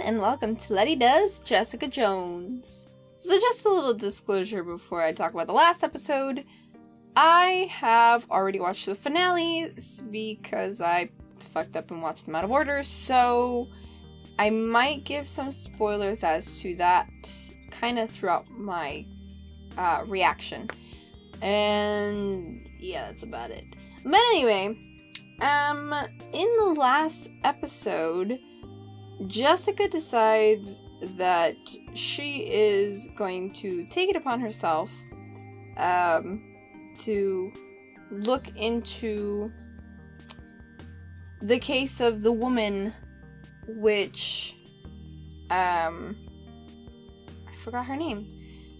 and welcome to Lety Does Jessica Jones. So just a little disclosure before I talk about the last episode. I have already watched the finales because I fucked up and watched them out of order, so I might give some spoilers as to that kind of throughout my reaction. And yeah, that's about it. But anyway, in the last episode, Jessica decides that she is going to take it upon herself to look into the case of the woman which I forgot her name,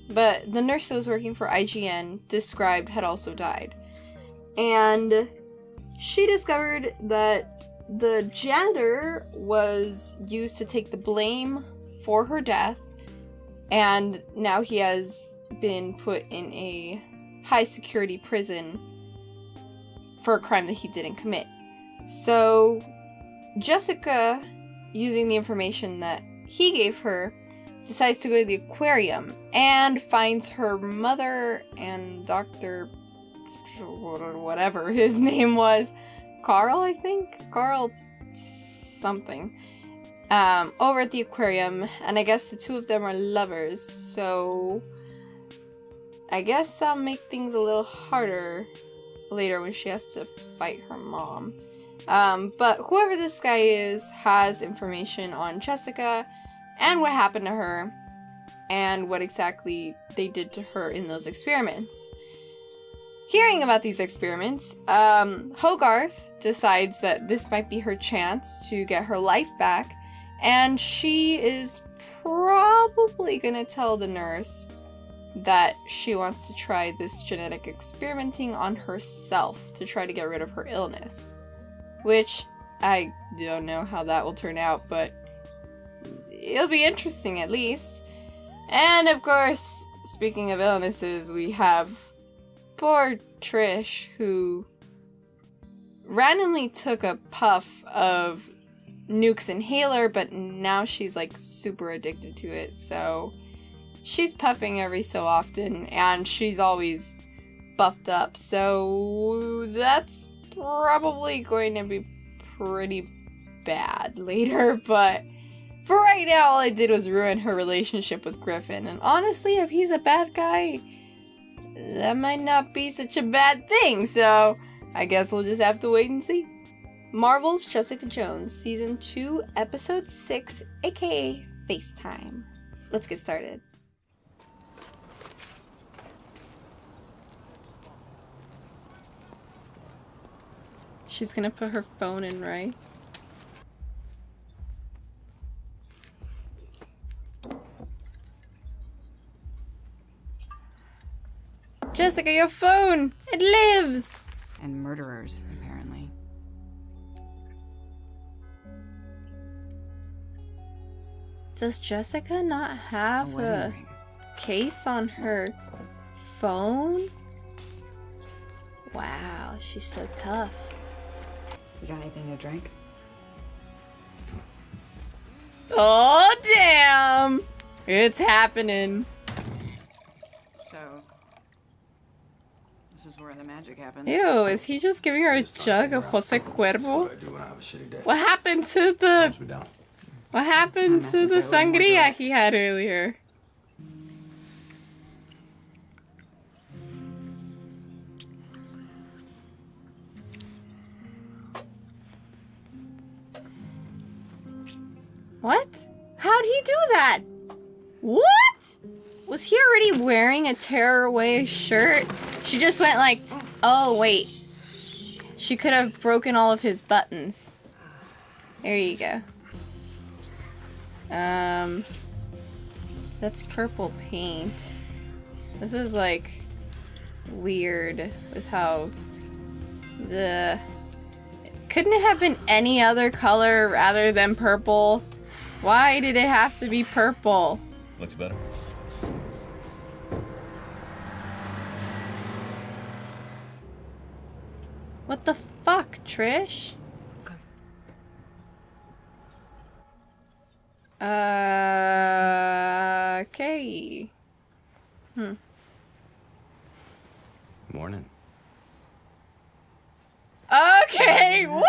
but the nurse that was working for IGN described had also died. And she discovered that the janitor was used to take the blame for her death, and now he has been put in a high security prison for a crime that he didn't commit. So Jessica, using the information that he gave her, decides to go to the aquarium and finds her mother and Dr. whatever his name was, Carl, I think? Carl something. Over at the aquarium, and I guess the two of them are lovers, so I guess that'll make things a little harder later when she has to fight her mom. But whoever this guy is has information on Jessica and what happened to her and what exactly they did to her in those experiments. Hearing about these experiments, Hogarth decides that this might be her chance to get her life back, and she is probably gonna tell the nurse that she wants to try this genetic experimenting on herself to try to get rid of her illness. Which, I don't know how that will turn out, but it'll be interesting at least. And of course, speaking of illnesses, we have poor Trish, who randomly took a puff of Nuke's inhaler, but now she's like super addicted to it, so she's puffing every so often, and she's always buffed up, so that's probably going to be pretty bad later, but for right now, all I did was ruin her relationship with Griffin, and honestly, if he's a bad guy, that might not be such a bad thing, so I guess we'll just have to wait and see. Marvel's Jessica Jones, Season 2, Episode 6, aka Facetime. Let's get started. She's gonna put her phone in rice. Jessica, your phone! It lives! And murderers, apparently. Does Jessica not have a case on her phone? Wow, she's so tough. You got anything to drink? Oh, damn! It's happening. So, this is where the magic happens. Ew, is he just giving her a jug of Jose Cuervo? What happened to the... What happened to the sangria he had earlier? What? How'd he do that? What? Was he already wearing a tearaway shirt? She just went like, oh wait. She could have broken all of his buttons. There you go. That's purple paint. This is like weird with how the... Couldn't it have been any other color rather than purple? Why did it have to be purple? Looks better. What the fuck, Trish? Okay. Morning. Okay, what?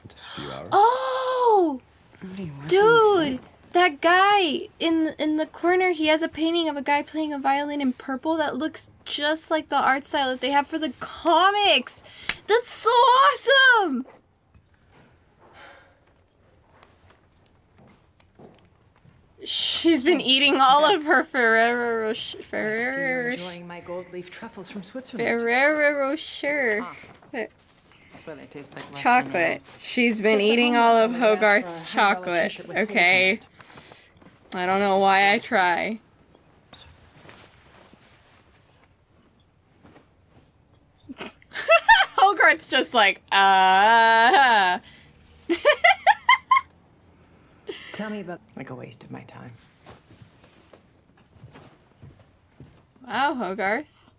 Just a few hours. Oh! What are you watching? Dude! That guy in the corner, he has a painting of a guy playing a violin in purple that looks just like the art style that they have for the comics. That's so awesome! She's been eating all of her Ferrero Rocher. You're Ferrero enjoying my gold leaf truffles from Switzerland. Rocher. That's why they taste like less Chocolate. minerals. She's been Just the eating moment all I of would ask for a Hogarth's $100 chocolate. t-shirt with holes in Okay. it. I don't know why I try. Hogarth's just like, Tell me about like a waste of my time. Wow, Hogarth.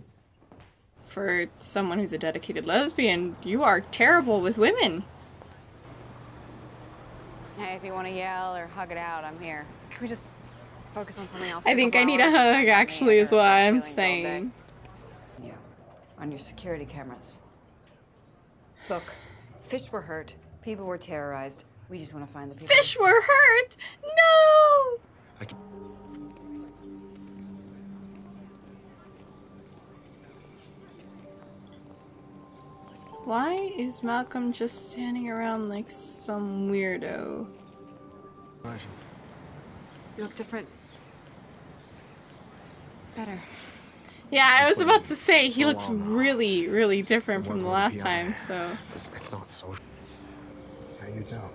For someone who's a dedicated lesbian, you are terrible with women. Hey, if you want to yell or hug it out, I'm here. Can we just focus on something else? I think I need a hug, actually, is what I'm saying. Yeah, on your security cameras. Look, fish were hurt. People were terrorized. We just want to find the people. Fish were hurt! No! Why is Malcolm just standing around like some weirdo? Congratulations. You look different. Better. Yeah, I was about to say, he looks really, really different from the last time, so... It's not social. Yeah, you tell.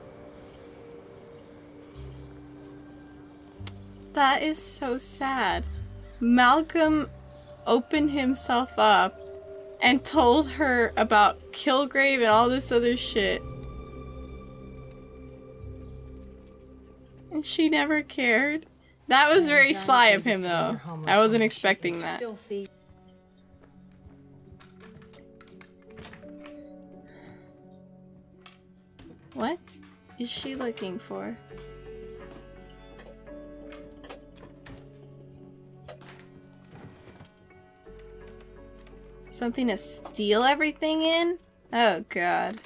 That is so sad. Malcolm opened himself up and told her about Kilgrave and all this other shit. And she never cared. That was very sly of him, though. I wasn't expecting that. Filthy. What is she looking for? Something to steal everything in? Oh, God.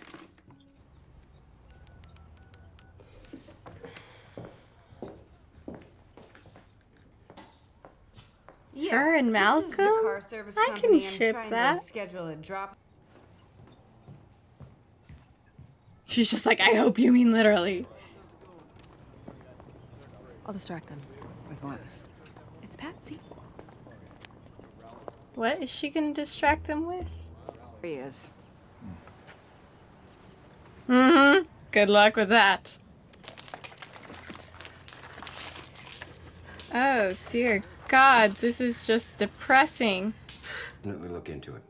Yeah, Her and this is the Malcolm? car service I can company. I'm ship trying that. To schedule a drop. She's just like, I hope you mean literally. I'll distract them. With what? It's Patsy. What is she gonna distract them with? He is. Mm-hmm. Good luck with that. Oh, dear God, this is just depressing. Definitely look into it.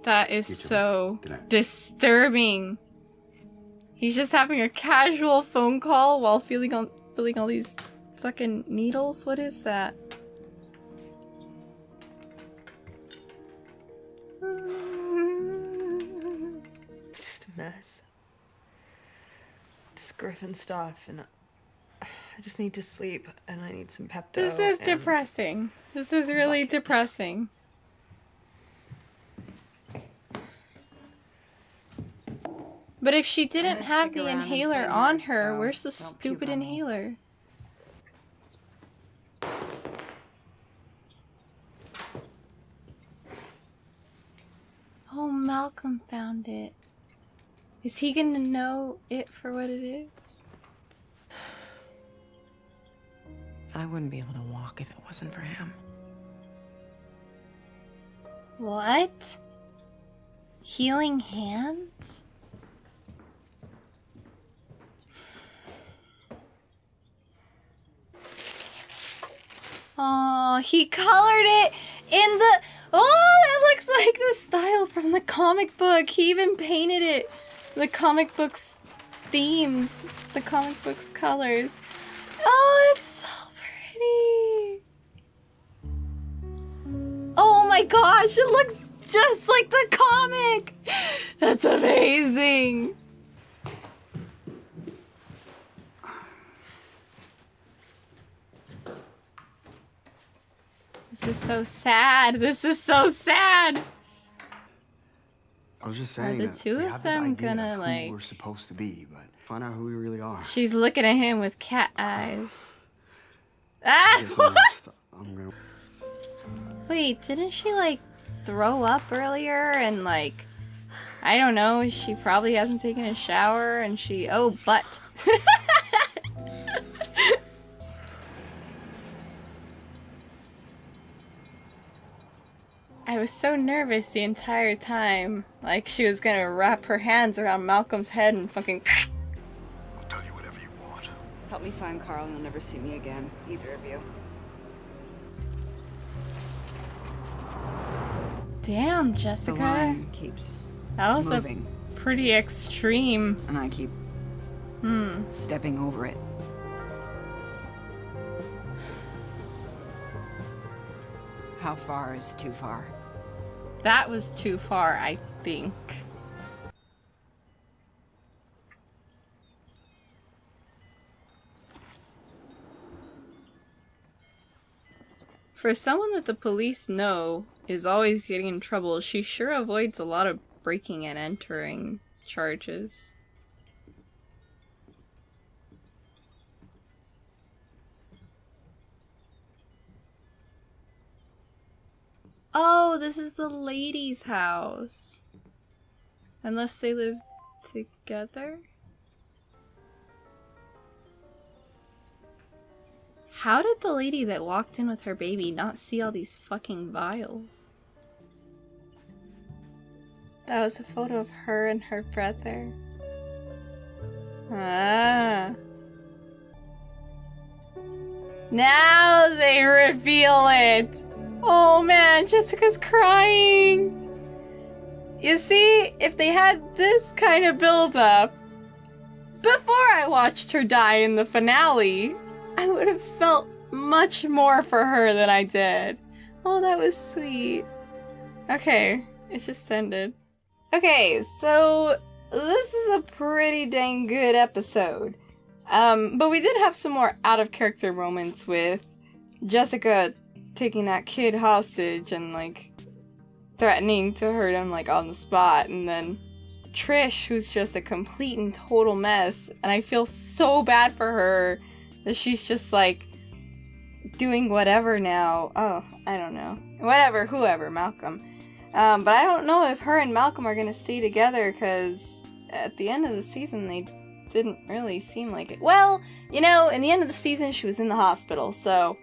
That is You too. so Good night. disturbing. He's just having a casual phone call while feeling all these fucking needles. What is that? Just a mess. This Griffin stuff, and I just need to sleep, and I need some Pepto. This is and- depressing. This is really depressing. But if she didn't gonna have stick the around and inhaler clean on her, her, so where's the don't puke stupid on me. inhaler? Oh, Malcolm found it. Is he gonna know it for what it is? I wouldn't be able to walk if it wasn't for him. What? Healing hands? Oh, he colored it in the... Oh, that looks like the style from the comic book. He even painted it. The comic book's themes. The comic book's colors. Oh, it's so pretty. Oh my gosh, it looks just like the comic. That's amazing. This is so sad. This is so sad. I was just Are saying the that two we of have this them idea gonna, of who like- we're supposed to be, but find out who we really are. She's looking at him with cat eyes. I guess Ah! I'm gonna. Wait, didn't she, like, throw up earlier and, like, I don't know, she probably hasn't taken a shower and she, oh, butt. I was so nervous the entire time. Like she was gonna wrap her hands around Malcolm's head and fucking. I'll tell you whatever you want. Help me find Carl and you'll never see me again, either of you. Damn, The Jessica. line keeps That was moving, a pretty extreme. and I keep stepping over it. How far is too far? That was too far, I think. For someone that the police know is always getting in trouble, she sure avoids a lot of breaking and entering charges. Oh, this is the lady's house. Unless they live together? How did the lady that walked in with her baby not see all these fucking vials? That was a photo of her and her brother. Ah. Now they reveal it! Oh man, Jessica's crying! You see, if they had this kind of build-up before I watched her die in the finale, I would have felt much more for her than I did. Oh, that was sweet. Okay, it just ended. Okay, so this is a pretty dang good episode. But we did have some more out-of-character moments with Jessica taking that kid hostage and, like, threatening to hurt him, like, on the spot. And then Trish, who's just a complete and total mess. And I feel so bad for her that she's just, like, doing whatever now. Oh, I don't know. Whatever, whoever, Malcolm. But I don't know if her and Malcolm are gonna stay together, because at the end of the season, they didn't really seem like it. Well, you know, in the end of the season, she was in the hospital, so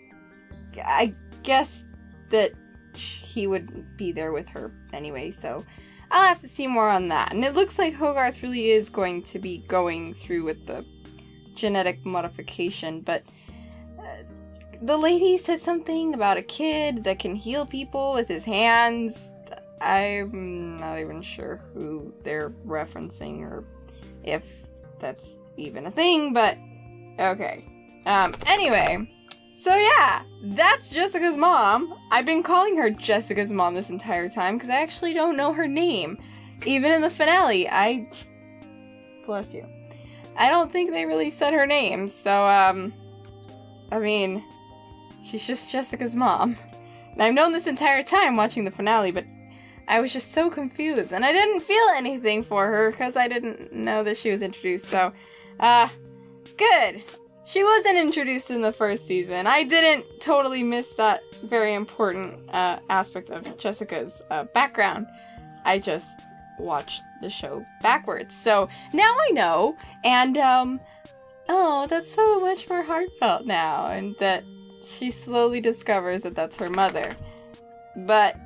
I guess that he would be there with her anyway, so I'll have to see more on that. And it looks like Hogarth really is going to be going through with the genetic modification, but the lady said something about a kid that can heal people with his hands. I'm not even sure who they're referencing or if that's even a thing, but okay. Anyway, so yeah, that's Jessica's mom. I've been calling her Jessica's mom this entire time because I actually don't know her name. Even in the finale, bless you. I don't think they really said her name, so, I mean, she's just Jessica's mom. And I've known this entire time watching the finale, but I was just so confused, and I didn't feel anything for her because I didn't know that she was introduced, so, good. She wasn't introduced in the first season. I didn't totally miss that very important aspect of Jessica's background. I just watched the show backwards. So now I know, and oh, that's so much more heartfelt now, and that she slowly discovers that that's her mother. But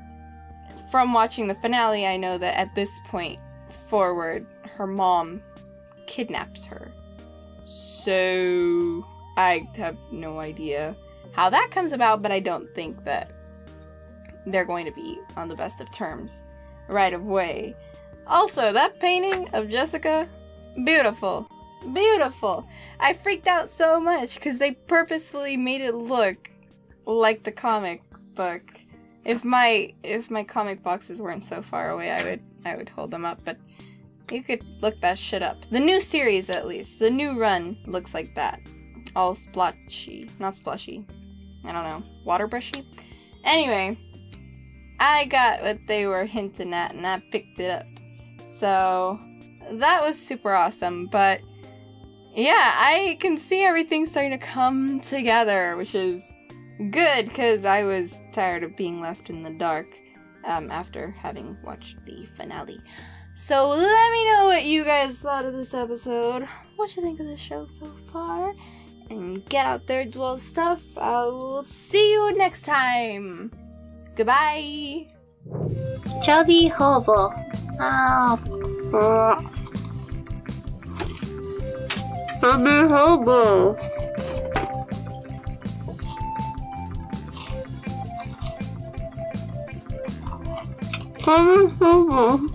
from watching the finale, I know that at this point forward, her mom kidnaps her. So I have no idea how that comes about, but I don't think that they're going to be on the best of terms right away. Also, that painting of Jessica, beautiful. Beautiful. I freaked out so much because they purposefully made it look like the comic book. If my comic boxes weren't so far away, I would hold them up, but you could look that shit up. The new series, at least. The new run looks like that. All splotchy. Not splashy. I don't know. Water brushy? Anyway, I got what they were hinting at and I picked it up. So that was super awesome, but yeah, I can see everything starting to come together, which is good because I was tired of being left in the dark after having watched the finale. So let me know what you guys thought of this episode, what you think of the show so far, and get out there, do all the stuff. I will see you next time. Goodbye. Chubby hobo. Oh. Chubby hobo. Chubby hobo.